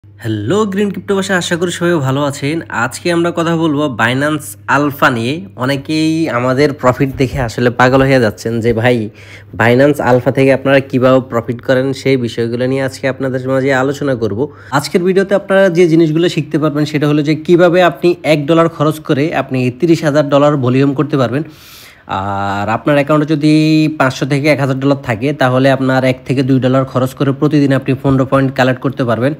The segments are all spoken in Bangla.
হ্যালো গ্রিন ক্রিপ্টোবাসী, আশা করি সবাই ভালো আছেন। আজকে আমরা কথা বলবো বাইন্যান্স আলফা নিয়ে। অনেকেই আমাদের প্রফিট দেখে আসলে পাগল হয়ে যাচ্ছেন যে ভাই বাইন্যান্স আলফা থেকে আপনারা কীভাবে প্রফিট করেন, সেই বিষয়গুলো নিয়ে আজকে আপনাদের মাঝে আলোচনা করব। আজকের ভিডিওতে আপনারা যে জিনিসগুলো শিখতে পারবেন সেটা হলো যে কিভাবে আপনি $1 খরচ করে আপনি $30,000 ভলিউম করতে পারবেন। আর আপনার অ্যাকাউন্টে যদি 500 থেকে $1,000 থাকে তাহলে আপনার $1 থেকে $2 খরচ করে প্রতিদিন আপনি 15 পয়েন্ট কালেক্ট করতে পারবেন।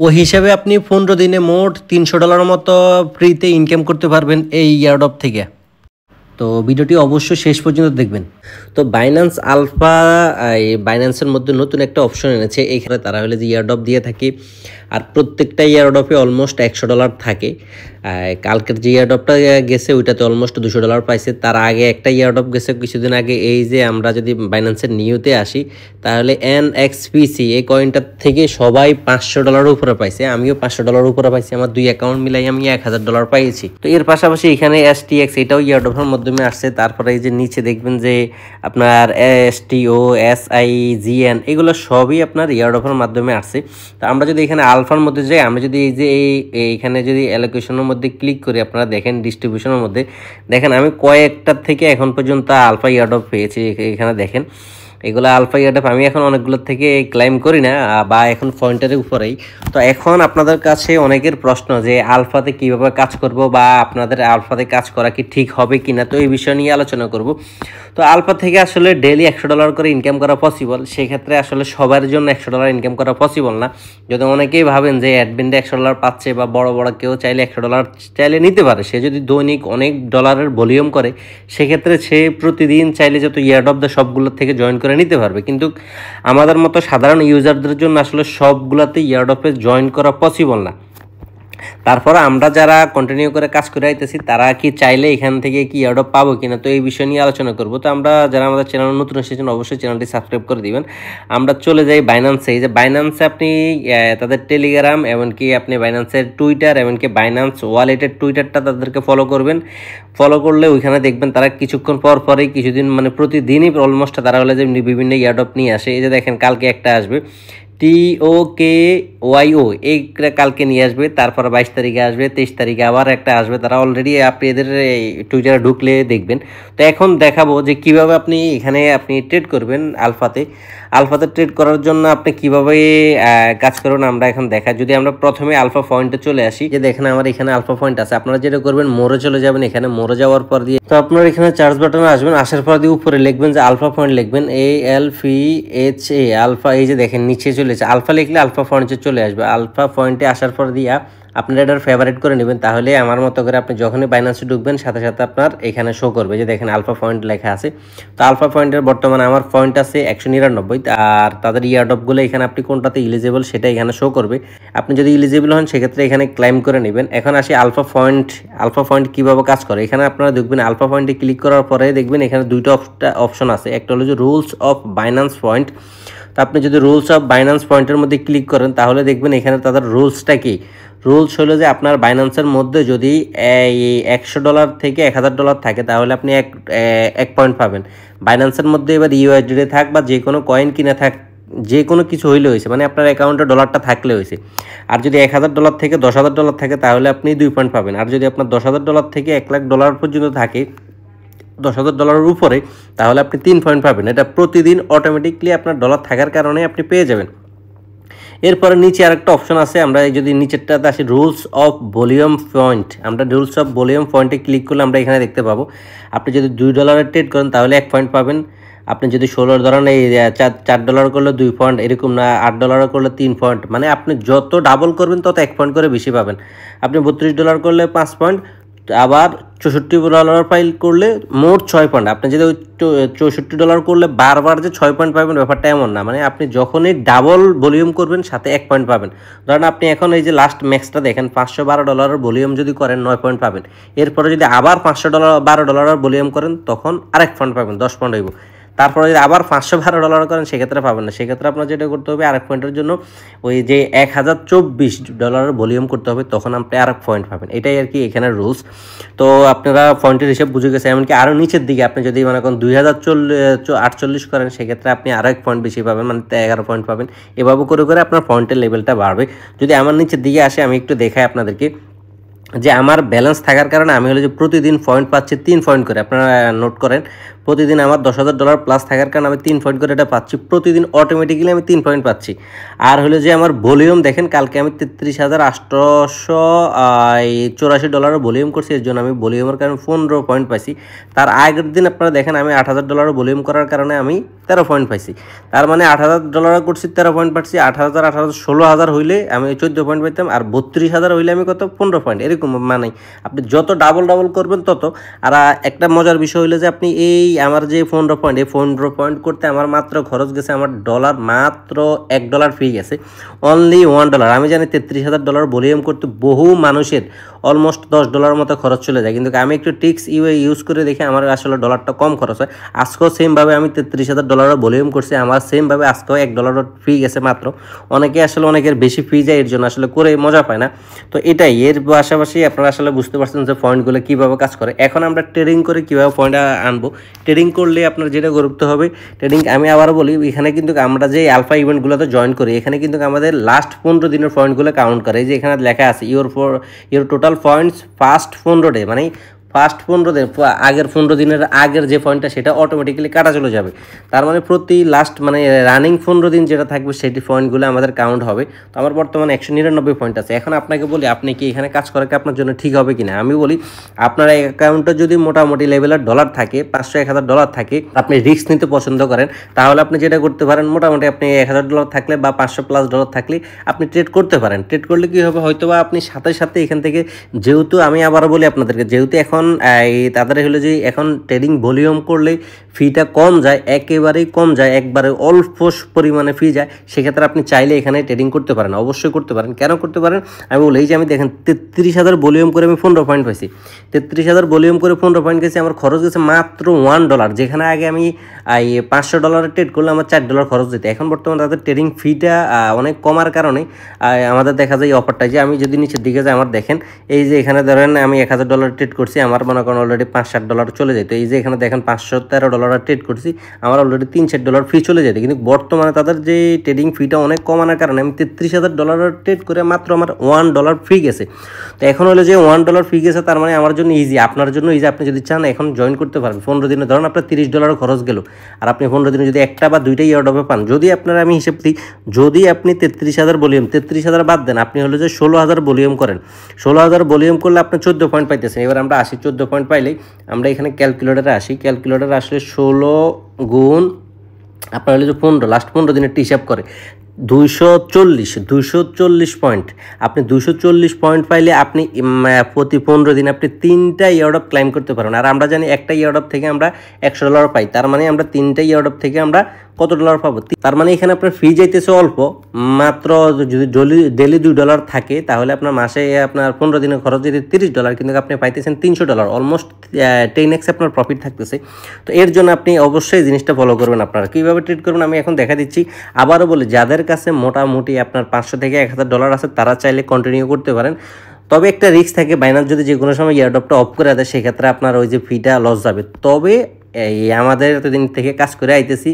ও হিসাবে আপনি 15 দিনে মোট $300 মতো ফ্রিতে ইনকাম করতে পারবেন এই ইয়ারডপ থেকে। তো ভিডিওটি অবশ্যই শেষ পর্যন্ত দেখবেন। তো বাইন্যান্স আলফা এই বাইন্যান্সের মধ্যে নতুন একটা অপশন এনেছে। এখানে তারা হলে যে ইয়ারডপ দিয়ে থাকে, আর প্রত্যেকটা ইয়ারডপে অলমোস্ট $100 থাকে। কালকের যে ইয়ারডপটা গেছে ওইটাতে অলমোস্ট $200 পাইছে। তার আগে একটা ইয়ারডপ গেছে কিছুদিন আগে। এই যে আমরা যদি বাইন্যান্সের নিউতে আসি তাহলে NXPC এই কয়েনটার থেকে সবাই $500 উপরে পাইছে। আমিও $500 উপরে পাইছি। আমার দুই অ্যাকাউন্ট মিলাই আমি $1,000 পাইছি। তো এর পাশাপাশি এখানে STX এটাও ইয়ারডপের মাধ্যমে আসছে। তারপরে এই যে নিচে দেখবেন যে আপনার STO SIGN এগুলো সবই আপনার ইয়ারডপের মাধ্যমে আসছে। তো আমরা যদি এখানে আলফার মধ্যে যাই, আমরা যদি এই যে এইখানে যদি অ্যালোকেশনের মধ্যে ক্লিক করি, আপনারা দেখেন ডিস্ট্রিবিউশনের মধ্যে দেখেন আমি কয়েকটার থেকে এখন পর্যন্ত আলফা ইয়ারডপ পেয়েছি। এখানে দেখেন এগুলো আলফা ইয়ারডপ আমি এখন অনেকগুলোর থেকে ক্লাইম করি না বা এখন পয়েন্টারের উপরেই। তো এখন আপনাদের কাছে অনেকের প্রশ্ন যে আলফাতে কিভাবে কাজ করব বা আপনাদের আলফাতে কাজ করা কি ঠিক হবে কিনা, তো এই বিষয় নিয়ে আলোচনা করব। তো আলফা থেকে আসলে ডেইলি $100 করে ইনকাম করা পসিবল। সেক্ষেত্রে আসলে সবার জন্য $100 ইনকাম করা পসিবল না। যদি অনেকেই ভাবেন যে অ্যাডমিনটা $100 পাচ্ছে বা বড় বড় কেউ চাইলে $100 চাইলে নিতে পারে, সে যদি দৈনিক অনেক ডলারের ভলিউম করে সেক্ষেত্রে সে প্রতিদিন চাইলে যত ইয়ারডপ দেয় সবগুলোর থেকে জয়েন করে নিতে পারবে। কিন্তু আমাদের মতো সাধারণ ইউজারদের জন্য আসলে সবগুলোতে ইয়ারডপে জয়েন করা পসিবল না। তারপর আমরা যারা কন্টিনিউ করে কাজ করে আইতেছি তারা কি চাইলে এখান থেকে কি ইয়ারডপ পাবো কিনা, তো এই বিষয় নিয়ে আলোচনা করব। তো আমরা যারা আমাদের চ্যানেল নতুন এসেছেন অবশ্যই চ্যানেলটি সাবস্ক্রাইব করে দিবেন। আমরা চলে যাই বাইন্যান্সে। এই যে বাইন্যান্সে আপনি তাদের টেলিগ্রাম, এমনকি আপনি বাইন্যান্সের টুইটার, এমনকি বাইন্যান্স ওয়ালেটের টুইটারটা তাদেরকে ফলো করবেন। ফলো করলে ওইখানে দেখবেন তারা কিছুক্ষণ পর পরেই কিছুদিন মানে প্রতিদিনই অলমোস্ট তারা হলে যে বিভিন্ন ইয়ারডপ নিয়ে আসে। এই যে দেখেন কালকে একটা আসবে TOKYO, এই কালকে নিয়ে আসবে। তারপর 22 তারিখে আসবে, 23 তারিখে আবার একটা আসবে। তারা অলরেডি আপনি এদের টুইটারে ঢুকলে দেখবেন। তো এখন দেখাবো যে কিভাবে আপনি এখানে আপনি ট্রেড করবেন আলফাতে। আলফাতে ট্রেড করার জন্য আপনি কিভাবে কাজ করবেন আমরা এখন দেখাই। যদি আমরা প্রথমে আলফা পয়েন্টে চলে আসি, যে দেখেন আমার এখানে আলফা পয়েন্ট আছে। আপনারা যেটা করবেন মোড়ে চলে যাবেন। এখানে মোড়ে যাওয়ার পর দিয়ে তো আপনার এখানে চার্জ বাটনে আসবেন। আসার পর দিয়ে উপরে লিখবেন যে আলফা পয়েন্ট লিখবেন, ALPHA আলফা। এই যে দেখেন নিচে চলেছে আলফা, লিখলে আলফা পয়েন্টে চলে আসবে। আলফা পয়েন্টে আসার পর দিয়া আপনারা এটার ফেভারিট করে নেবেন। তাহলে আমার মতো করে আপনি যখনই বাইন্যান্সে ঢুকবেন সাথে সাথে আপনার এখানে শো করবে যে দেখেন আলফা পয়েন্ট লেখা আছে। তো আলফা পয়েন্টের বর্তমানে আমার পয়েন্ট আছে 199। আর তাদের ইয়ারডপগুলো এখানে আপনি কোনটাতে ইলিজিবল সেটা এখানে শো করবে। আপনি যদি ইলিজিবল হন সেক্ষেত্রে এখানে ক্লাইম করে নেবেন। এখন আসি আলফা পয়েন্ট। আলফা পয়েন্ট কীভাবে কাজ করে, এখানে আপনারা দেখবেন আলফা পয়েন্টে ক্লিক করার পরে দেখবেন এখানে দুইটা অপশন আছে। একটা হলো যে রুলস অফ বাইন্যান্স পয়েন্ট। তো আপনি যদি রুলস অফ বাইন্যান্স পয়েন্টের মধ্যে ক্লিক করেন তাহলে দেখবেন এখানে তাদের রুলসটা কি। রুলস হলো যে আপনার বাইন্যান্সের মধ্যে যদি $100 থেকে $1,000 থাকে তাহলে আপনি এক পয়েন্ট পাবেন। বাইন্যান্সের মধ্যে এবার USDT থাক বা যে কোনো কয়েন কিনে থাক, যে কোনো কিছু হইলে হয়েছে, মানে আপনার অ্যাকাউন্টে ডলারটা থাকলে হয়েছে। আর যদি $1,000 থেকে $10,000 থাকে তাহলে আপনি 2 পয়েন্ট পাবেন। আর যদি আপনার $10,000 থেকে $1,00,000 পর্যন্ত থাকে, $10,000 উপরে, তাহলে আপনি 3 পয়েন্ট পাবেন। এটা প্রতিদিন অটোমেটিকলি আপনার ডলার থাকার কারণে আপনি পেয়ে যাবেন। এরপরে নিচে আরেকটা অপশন আছে। আমরা যদি নিচেরটাতে আসি রুলস অফ ভলিউম পয়েন্ট, আমরা রুলস অফ ভলিউম পয়েন্টে ক্লিক করলে আমরা এখানে দেখতে পাবো আপনি যদি $2 ট্রেড করেন তাহলে 1 পয়েন্ট পাবেন। আপনি যদি 16 ধরেন এই $4 করলে 2 পয়েন্ট, এরকম না $8 করলে 3 পয়েন্ট, মানে আপনি যত ডাবল করবেন তত 1 পয়েন্ট করে বেশি পাবেন। আপনি $32 করলে 5 পয়েন্ট, আবার $64 ফাইল করলে মোট 6 পয়েন্ট। আপনি যদি ওই $64 করলে বারবার যে 6 পয়েন্ট পাবেন ব্যাপারটা এমন না, মানে আপনি যখনই ডাবল ভলিউম করবেন সাথে 1 পয়েন্ট পাবেন। ধরেন আপনি এখন এই যে লাস্ট ম্যাক্সটা দেখেন $512 ভলিউম যদি করেন 9 পয়েন্ট পাবেন। এরপরে যদি আবার $512 ভলিউম করেন তখন আরেক পয়েন্ট পাবেন, 10 পয়েন্ট হইব। তারপরে যদি আবার $512 করেন সেক্ষেত্রে পাবেন না। সেক্ষেত্রে আপনার যেটা করতে হবে আরেক পয়েন্টের জন্য ওই যে $1024 ভলিউম করতে হবে, তখন আপনি আরেক পয়েন্ট পাবেন। এটাই আর কি এখানে রুলস। তো আপনারা পয়েন্টের হিসেব বুঝে গেছে। এমনকি আরও নিচের দিকে আপনি যদি মনে করেন 2048 করেন সেক্ষেত্রে আপনি আরেক পয়েন্ট বেশি পাবেন, মানে 11 পয়েন্ট পাবেন। এভাবে করে করে আপনার পয়েন্টের লেভেলটা বাড়বে। যদি আমার নিচের দিকে আসে আমি একটু দেখাই আপনাদেরকে যে আমার ব্যালেন্স থাকার কারণে আমি হলো যে প্রতিদিন পয়েন্ট পাচ্ছি 3 পয়েন্ট করে। আপনারা নোট করেন, প্রতিদিন আমার $10,000 প্লাস থাকার কারণে আমি 3 পয়েন্ট করে এটা পাচ্ছি প্রতিদিন, অটোমেটিক্যালি আমি 3 পয়েন্ট পাচ্ছি। আর হলো যে আমার ভলিউম দেখেন, কালকে আমি $33,884 ভলিউম করছি, এর জন্য আমি ভলিউমের কারণে 15 পয়েন্ট পাইছি। তার আগের দিন আপনারা দেখেন আমি $8,000 ভলিউম করার কারণে আমি 13 পয়েন্ট পাইছি। তার মানে $8,000 করছি 13 পয়েন্ট পাচ্ছি। 8,000 16,000 হইলে আমি 14 পয়েন্ট পাইতাম, আর 32,000 হইলে আমি কত 15 পয়েন্ট, এরকম মানে আপনি যত ডাবল করবেন তত। আর একটা মজার বিষয় হইলো যে আপনি এই আমার যে 15 পয়েন্ট, এই 15 পয়েন্ট করতে আমার মাত্র খরচ গেছে আমার ডলার মাত্র $1 ফি গেছে, অনলি $1। আমি জানি $33,000 ভলিউম করতে বহু মানুষের অলমোস্ট $10 মতো খরচ চলে যায়, কিন্তু আমি একটু টিক্স ইউজ করে দেখে আমার আসলে ডলারটা কম খরচ হয়। আজকেও সেমভাবে আমি $33,000 ভলিউম করছি, আমার সেমভাবে আজকেও $1 ফি গেছে মাত্র। অনেকে আসলে অনেকের বেশি ফি যায়, এর জন্য আসলে করে মজা পায় না। তো এটাই, এর পাশাপাশি আপনারা আসলে বুঝতে পারছেন যে পয়েন্টগুলো কীভাবে কাজ করে। এখন আমরা ট্রেডিং করে কীভাবে পয়েন্ট আনবো। ট্রেডিং করলে আপনার যেটা করতে হবে, ট্রেডিং আমি আবারও বলি, এখানে কিন্তু আমরা যে আলফা ইভেন্টগুলোতে জয়েন করি, এখানে কিন্তু আমাদের লাস্ট 15 দিনের পয়েন্টগুলো কাউন্ট করে। এই যে এখানে লেখা আছে your total points first 15 day, মানে ফার্স্ট 15 দিন, আগের 15 দিনের আগের যে পয়েন্টটা সেটা অটোমেটিক্যালি কাটা চলে যাবে। তার মানে প্রতি লাস্ট মানে রানিং 15 দিন যেটা থাকবে সেটি পয়েন্টগুলো আমাদের কাউন্ট হবে। তো আমার বর্তমানে 199 পয়েন্ট আছে। এখন আপনাকে বলি, আপনি কি এখানে কাজ করা কি আপনার জন্য ঠিক হবে কিনা। আমি বলি, আপনার অ্যাকাউন্টে যদি মোটামুটি লেভেলের ডলার থাকে, $500-1000 থাকে, আপনি রিস্ক নিতে পছন্দ করেন, তাহলে আপনি যেটা করতে পারেন, মোটামুটি আপনি $1000 থাকলে বা $500+ থাকলে আপনি ট্রেড করতে পারেন। ট্রেড করলে কি হবে, হয়তো বা আপনি সাথে সাথে এখান থেকে, যেহেতু আমি আবারও বলি আপনাদেরকে, যেহেতু এখন তাদের হলো যে এখন ট্রেডিং ভলিউম করলে ফিটা কম যায়, একেবারেই কম যায়, একবারে অল্প পরিমাণে ফি যায়, সেক্ষেত্রে আপনি চাইলে এখানে ট্রেডিং করতে পারেন, অবশ্যই করতে পারেন। কেন করতে পারেন আমি বলি, এই যে আমি দেখেন 33,000 ভলিউম করে আমি 15 পয়েন্ট পাইছি। 33,000 ভলিউম করে 15 পয়েন্ট গেছি, আমার খরচ গেছে মাত্র $1, যেখানে আগে আমি এই $500 ট্রেড করলে আমার $4 খরচ দিতে। এখন বর্তমানে তাদের ট্রেডিং ফিটা অনেক কমার কারণে আমাদের দেখা যায় এই অফারটা, যে আমি যদি নিচের দিকে যাই, আমার দেখেন এই যে এখানে ধরেন আমি $1,000 ট্রেড করছি, আমার মনে করেন অলরেডি $5-7 চলে যেত। এই যে এখানে দেখেন $513 ট্রেড করছি, আমার অলরেডি $3-4 ফি চলে যেত। কিন্তু বর্তমানে তাদের যে ট্রেডিং ফিটা অনেক কমানোর কারণে আমি $33,000 ট্রেড করে মাত্র আমার $1 ফি গেছে। তো এখন হলো যে $1 ফি গেছে, তার মানে আমার জন্য ইজি, আপনার জন্য ইজি। আপনি যদি চান এখন জয়েন করতে পারেন। 15 দিনে ধরুন আপনার $30 খরচ গেল, আর আপনি 15 দিনে যদি একটা বা দুইটা ইয়ারডপে পান, যদি আপনার আমি হিসেব দিই, যদি আপনি 33,000 ভলিউম, 33,000 বাদ দেন, আপনি হলো যে 16,000 ভলিউম করেন, 16,000 ভলিউম করলে আপনি 14 পয়েন্ট পাইতেছেন। এবার আমরা আসি 14 পয়েন্ট পাইলেই আমরা এখানে ক্যালকুলেটারে আসি। ক্যালকুলেটারে আসলে 16 গুণ আপনার হলো যে 15, লাস্ট 15 দিনের হিসাব করে 240 পয়েন্ট। আপনি 240 পয়েন্ট পাইলে আপনি প্রতি 15 দিন আপনি 3টা ইয়ারডপ ক্লাইম করতে পারেন। আর আমরা জানি একটা ইয়ারডপ থেকে আমরা $100 পাই, তার মানে আমরা 3টা ইয়ারডপ থেকে আমরা কত ডলার পাবো। তার মানে এখানে আপনার ফি যাইতেছে অল্প, মাত্র যদি ডেলি $2 থাকে, তাহলে আপনার মাসে আপনার 15 দিনের খরচ যেতে $30, কিন্তু আপনি পাইতেছেন $300, অলমোস্ট 10x আপনার প্রফিট থাকতেছে। তো এর জন্য আপনি অবশ্যই জিনিসটা ফলো করবেন। আপনারা কীভাবে ট্রেড করবেন আমি এখন দেখা দিচ্ছি। আবারও বলি, যাদের কাছে মোটামুটি আপনার $500-1000 আছে, তারা চাইলে কন্টিনিউ করতে পারেন। তবে একটা রিস্ক থাকে, বাইনান্স যদি যে কোনো সময় ইয়ারডপটা অফ করে দেয়, সেক্ষেত্রে আপনার ওই যে ফিটা লস যাবে। তবে এই আমাদের এতদিন থেকে কাজ করে আইতেছি,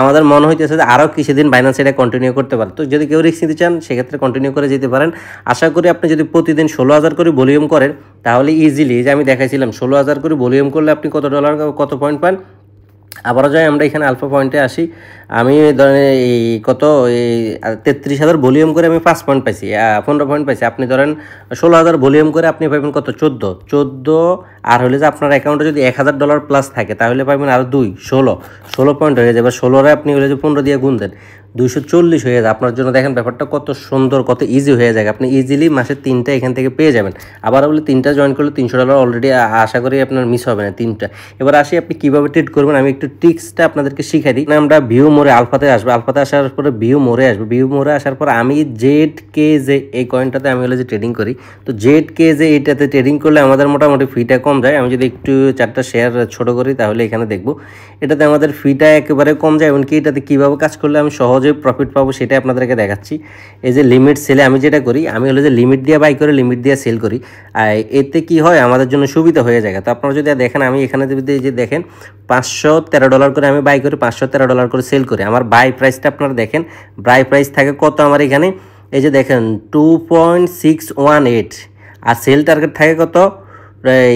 আমাদের মনে হইতেছে যে আরও কিছুদিন বাইনান্স এটা কন্টিনিউ করতে পারে। তো যদি কেউ রিস্ক নিতে চান, সেক্ষেত্রে কন্টিনিউ করে যেতে পারেন। আশা করি আপনি যদি প্রতিদিন 16,000 করে ভলিউম করেন, তাহলে ইজিলি, যে আমি দেখাইছিলাম 16,000 করে ভলিউম করলে আপনি কত পয়েন্ট পান। আবারও যাই আমরা এখানে আলফা পয়েন্টে আসি। আমি ধরেন এই 33,000 ভলিউম করে আমি 5 পয়েন্ট পাইছি, 15 পয়েন্ট পাইছি। আপনি ধরেন 16,000 ভলিউম করে আপনি পাবেন কত, 14। আর হলে যে আপনার অ্যাকাউন্টে যদি $1,000 প্লাস থাকে, তাহলে পাবেন আরও 2, 16 পয়েন্ট হয়ে যাবে। 16 আপনি হলে যে 15 দিয়ে গুণ দেন, 240 হয়ে যায় আপনার জন্য। দেখেন ব্যাপারটা কত সুন্দর, কত ইজি হয়ে যায়। আপনি ইজিলি মাসে 3টা এখান থেকে পেয়ে যাবেন। আবার বলে 3টা জয়েন করলে $300 অলরেডি আশা করি আপনার মিস হবে না 3টা। এবার আসি আপনি কীভাবে ট্রেড করবেন, আমি একটু ট্রিক্সটা আপনাদেরকে শিখাই দিই। আমরা ভিউ মোড়ে আলফাতে আসবো, আলফাতে আসার পরে ভিউ মোড়ে আসবো, ভিউ মোড়ে আসার পর আমি ZKJ এই কয়েনটাতে আমি হলো যে ট্রেডিং করি। তো ZKJ এইটাতে ট্রেডিং করলে আমাদের মোটামুটি ফিটা কম যায়। আমি যদি একটু 4টা শেয়ার ছোট করি তাহলে এখানে দেখবো এটাতে আমাদের ফিটা একেবারে কম যায়। এমনকি এটাতে কীভাবে কাজ করলে আমি সহজে প্রফিট পাবো সেটা আপনাদেরকে দেখাচ্ছি। এই যে লিমিট সেলে আমি যেটা করি, আমি হলো যে লিমিট দিয়ে বাই করে লিমিট দিয়ে সেল করি। আর এতে কি হয় আমাদের জন্য সুবিধা হয়ে যায়। তো আপনারা যদি দেখেন আমি এখানে যদি যে দেখেন $513 করে আমি বাই করি, $513 করে সেল করি। আমার বাই প্রাইসটা আপনারা দেখেন, বাই প্রাইস থাকে কত আমার এখানে, এই যে দেখেন 2.618 আর সেল টার্গেট থাকে কত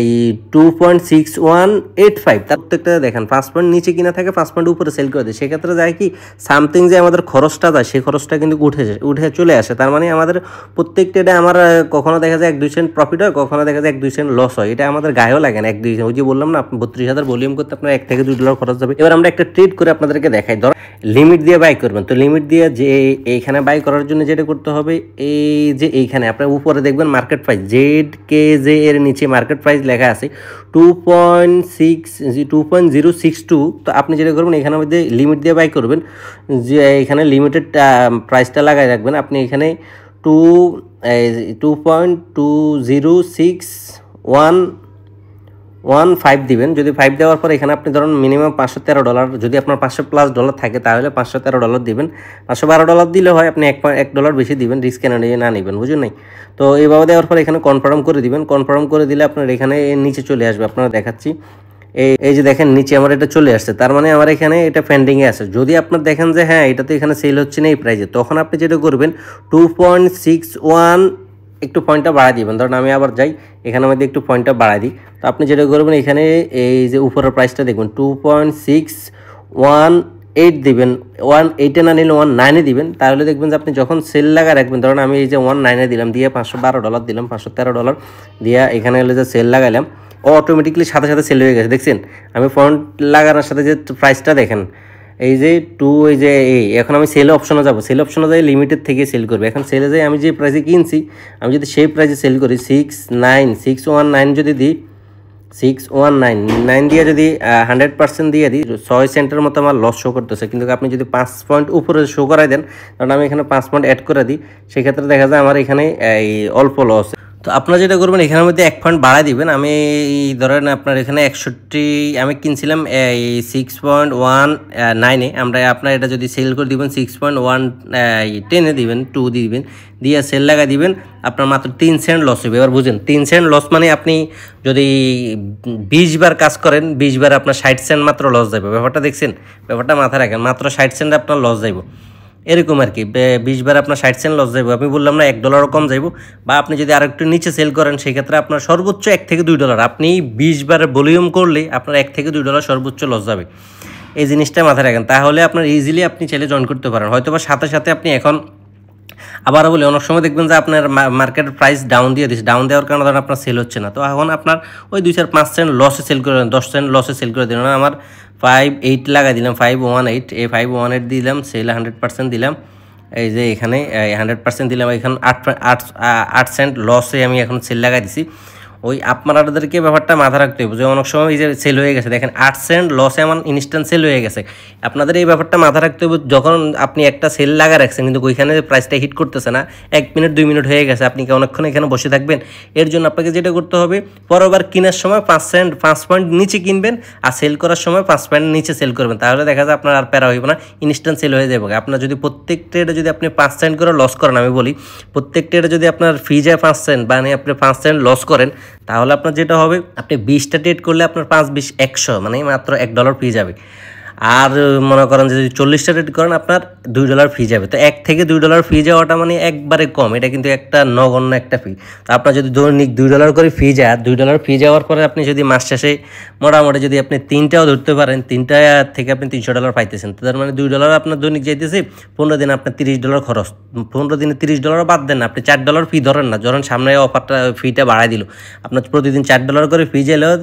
এই 2.6185। তার প্রত্যেকটা দেখেন 5 পয়েন্ট নিচে কিনা থাকে, 5 পয়েন্ট উপরে সেল করে দেয়। সেক্ষেত্রে যায় কি সামথিং যে আমাদের খরচটা যায় সেই খরচটা কিন্তু উঠে চলে আসে। তার মানে আমাদের প্রত্যেকটা আমার কখনো দেখা যায় 1-2 সেন্ট প্রফিট হয়, কখনো দেখা যায় 1-2 সেন্ট লস হয়। এটা আমাদের গায়েও লাগে না 1-2 সেন্ট। ওই যে বললাম না 32,000 ভলিউম করতে আপনার $1 থেকে $2 খরচ যাবে। এবার আমরা একটা ট্রেড করে আপনাদেরকে দেখাই। ধর লিমিট দিয়ে বাই করবেন, তো লিমিট দিয়ে যে এইখানে বাই করার জন্য যেটা করতে হবে, এই যে এইখানে আপনার উপরে দেখবেন মার্কেট প্রাইস ZKJ এর নিচে মার্কেট প্রাইস লেখা আছে 2.062। তো আপনি যেটা করবেন এখানে মধ্যে লিমিট দিয়ে বাই করবেন, যে এখানে লিমিটেড প্রাইসটা লাগাই রাখবেন। আপনি এখানে 2.06115 দিবেন। যদি 5 দেওয়ার পর এখানে আপনি ধরুন মিনিমাম $513, যদি আপনার $500+ থাকে তাহলে $513 দিবেন। $512 দিলে হয়, আপনি $1 বেশি দিবেন, রিস্ক কেন নিয়ে না নেবেন, বুঝুন নাই। তো এইভাবে দেওয়ার পর এখানে কনফার্ম করে দিবেন। কনফার্ম করে দিলে আপনার এখানে নিচে চলে আসবে, আপনারা দেখাচ্ছি। এই যে দেখেন নিচে আমার এটা চলে আসছে, তার মানে আমার এখানে এটা পেন্ডিংয়ে আছে। যদি আপনার দেখেন যে হ্যাঁ এটা তো এখানে সেল হচ্ছে না এই প্রাইসে, তখন আপনি যেটা করবেন 2.61 একটু পয়েন্টটা বাড়াই দিবেন। ধরুন আমি আবার যাই এখানে মধ্যে একটু পয়েন্টটা বাড়াই দিই। তো আপনি যেটা করবেন এখানে এই যে উপরের প্রাইসটা দেখবেন 2.618 দিবেন। 18 না নিলে 19 দিবেন। তাহলে দেখবেন যে আপনি যখন সেল লাগা রাখবেন, ধরুন আমি এই যে 19 দিলাম, দিয়ে $512 দিলাম, $513 দিয়ে এখানে হলে যে সেল লাগাইলাম, অটোমেটিকলি সাথে সাথে সেল হয়ে গেছে। দেখছেন আমি ফন্ট লাগানোর সাথে যে প্রাইসটা দেখেন এই যে এই যে এখন আমি সেল অপশনে যাব, সেল অপশনে যাই লিমিটেড থেকে সেল করবে। এখন সেলে যাই আমি যে প্রাইসে কিনছি, আমি যদি সেই প্রাইসে সেল করি 619 যদি দিই, 6199 দিয়ে যদি 100% দিয়ে দিই, 6 সেন্টের মতো আমার লস শো করতেছে। কিন্তু আপনি যদি 5 পয়েন্ট উপরে শো করাই দেন, কারণ আমি এখানে 5 পয়েন্ট অ্যাড করে দিই, সেক্ষেত্রে দেখা যায় আমার এখানে এই অল্প লস। তো আপনারা যেটা করবেন এখানের মধ্যে 1 পয়েন্ট বাড়াই দিবেন। আমি ধরেন আপনার এখানে 61 আমি কিনছিলাম এই 6.19 আমরা আপনার এটা যদি সেল করে দিবেন 6.110 দিবেন, 2 দিবেন, দিয়ে সেল লাগা দিবেন, আপনার মাত্র 3 সেন্ট লস হবে। এবার বুঝেন 3 সেন্ট লস মানে আপনি যদি 20 বার কাজ করেন 20 বার আপনার 60 সেন্ট মাত্র লস যাবে। ব্যাপারটা দেখছেন, ব্যাপারটা মাথায় রাখেন, মাত্র 60 সেন্ট আপনার লস যাইব। এরকম আর কি 20 বার আপনার 60 সেন্ট লস যাইব। আমি বললাম না $1 কম যাইব। বা আপনি যদি আর একটু নিচে সেল করেন সেক্ষেত্রে আপনার সর্বোচ্চ $1 থেকে $2। আপনি 20 বার ভলিউম করলে আপনার $1 থেকে $2 সর্বোচ্চ লস যাবে। এই জিনিসটা মাথায় রাখেন, তাহলে আপনার ইজিলি আপনি চাইলে জয়েন করতে পারেন। হয়তো বা সাথে সাথে আপনি এখন আবার বলি অনেক সময় দেখবেন যে আপনার মার্কেটের প্রাইস ডাউন দিয়ে দিচ্ছে, ডাউন দেওয়ার কারণে ধরেন আপনার সেল হচ্ছে না। তো এখন আপনার ওই 2-4-5 সেন্ট লসে সেল করে দেন, 10 সেন্ট লসে সেল করে দিন। আমার 5.8 লাগাই দিলাম, 518, এই 518 দিলাম, সেল 100% দিলাম। এই যে এখানে 100% দিলাম, এখানে 8 সেন্ট লসে আমি এখন সেল লাগাই দিছি। ওই আপনাদেরকে ব্যাপারটা মাথা রাখতে হবে যে অনেক সময় এই যে সেল হয়ে গেছে, দেখেন 8 সেন্ট লসে আমার ইনস্ট্যান্ট সেল হয়ে গেছে। আপনাদের এই ব্যাপারটা মাথা রাখতে হবে, যখন আপনি একটা সেল লাগা রাখছেন কিন্তু ওইখানে প্রাইসটা হিট করতেছে না, 1 মিনিট 2 মিনিট হয়ে গেছে, আপনি কি অনেকক্ষণ এখানে বসে থাকবেন? এর জন্য আপনাকে যেটা করতে হবে, পরবার কেনার সময় 5 পয়েন্ট নিচে কিনবেন, আর সেল করার সময় 5 পয়েন্ট নিচে সেল করবেন। তাহলে দেখা যায় আপনার আর প্যারা হইব না, ইনস্ট্যান্ট সেল হয়ে যাবে। আপনার যদি প্রত্যেক ট্রেডে যদি আপনি 5 সেন্ট করে লস করেন, আমি বলি প্রত্যেক ট্রেডে যদি আপনার ফি যায় 5 সেন্ট, মানে আপনি 5 সেন্ট লস করেন, তাহলে আপনার যেটা হবে আপনি 20টা ট্রেড করলে আপনার 5-20 100 মানে মাত্র $1 ফি যাবে। আর মনে করেন যে যদি 40টা ট্রেড করেন আপনার $2 ফি যাবে। তো $1 থেকে $2 ফি যাওয়াটা মানে একবারে কম, এটা কিন্তু একটা নগণ্য একটা ফি। তো আপনার যদি দৈনিক $2 করে ফি যায়, $2 ফি যাওয়ার পরে আপনি যদি মাস শেষে মোটামুটি যদি আপনি 3টাও ধরতে পারেন, 3টা থেকে আপনি $300 পাইতেছেন। তো তার মানে $2 আপনার দৈনিক যাইতেছে, 15 দিনে আপনার $30 খরচ। 15 দিনে $30 বাদ দেন না, আপনি $4 ফি ধরেন না, ধরেন সামনে অফারটা ফিটা বাড়াই দিল, আপনার প্রতিদিন $4 করে ফি যাইলেও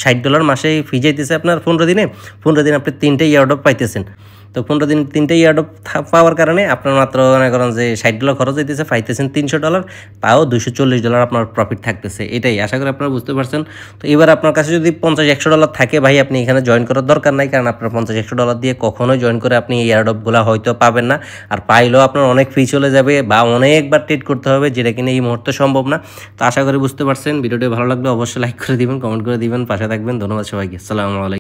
$60 মাসে ফি যাইতেছে আপনার 15 দিনে, 15 দিন আপনি 3টে ইয়ারড্রপ পাইতেছেন। তো তো 15 দিন 3টা ইয়ারড্রপ পাওয়ার কারণে আপনার মাত্র মনে করেন যে $60 খরচ হইতেছে, পাইতেছেন $300, তাও $240 আপনার প্রফিট থাকতেছে। এটাই আশা করি আপনারা বুঝতে পারছেন। তো এবার আপনার কাছে যদি $50-100 থাকে ভাই, আপনি এখানে জয়েন করার দরকার নাই, কারণ আপনার $50-100 দিয়ে কখনোই জয়েন করে আপনি এই এয়ারড্রপগুলো হয়তো পাবেন না। আর পাইলেও আপনার অনেক ফি চলে যাবে বা অনেকবার ট্রেড করতে হবে, যেটা কিনা এই মুহূর্তে সম্ভব না। তো আশা করি বুঝতে পারছেন। ভিডিওটি ভালো লাগলে অবশ্যই লাইক করে দিবেন, কমেন্ট করে দিবেন, পাশে থাকবেন। ধন্যবাদ সবাইকে। আসসালামু আলাইকুম।